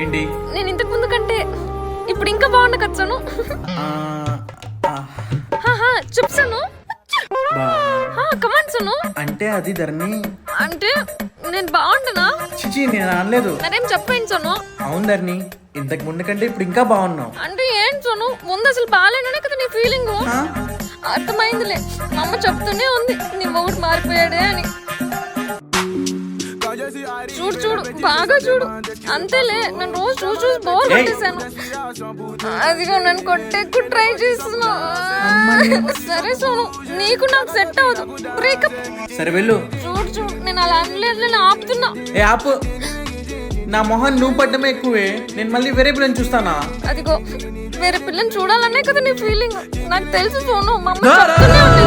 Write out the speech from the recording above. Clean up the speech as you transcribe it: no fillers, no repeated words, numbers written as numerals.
ఏంటి? నేను ఇంతకు ముందు కంటే ఇప్పుడు ఇంకా బాగున్నా కచ్చాను. చెప్తాను కమాండ్ సను. అంటే అది ధరణి అంటే నేను బాగుంటున్నా. చిచి నేను అనలేదు. మరేం చెప్పేంటి సను. అవును ధరణి, ఇంతకు ముందు కంటే ఇప్పుడు ఇంకా బాగున్నావు. అంటే ఏంటి సను, ముందు అసలు బాగాలేననే కదా నీ ఫీలింగ్. అర్థమైందిలే, మా అమ్మ చెప్తూనే ఉంది నీ మొగుడు మారిపోయాడే అని. చూడు చూడు బాగా చూడు. అంతేలే, నన్ను రోజు చూసి చూసి బోర్ కొట్టేశాను. అదిగో నన్ను కొట్టేకు ట్రై చేస్తున్నా. సరే సోను, నీకు నాకు సెట్ అవ్వదు, బ్రేకప్. సరే వెళ్ళు. చూడు చూడు, నేను అలా అనలేదు, నేను ఆపుతున్నా. ఏ ఆపు, నా మొహన్ నువ్వు పడ్డమే ఎక్కువే. నేను మళ్ళీ వేరే పిల్లని చూస్తానా? అదిగో వేరే పిల్లని చూడాలనే కదా నీ ఫీలింగ్. నాకు తెలుసు సోను, మా అమ్మ చెప్తూనే ఉంది.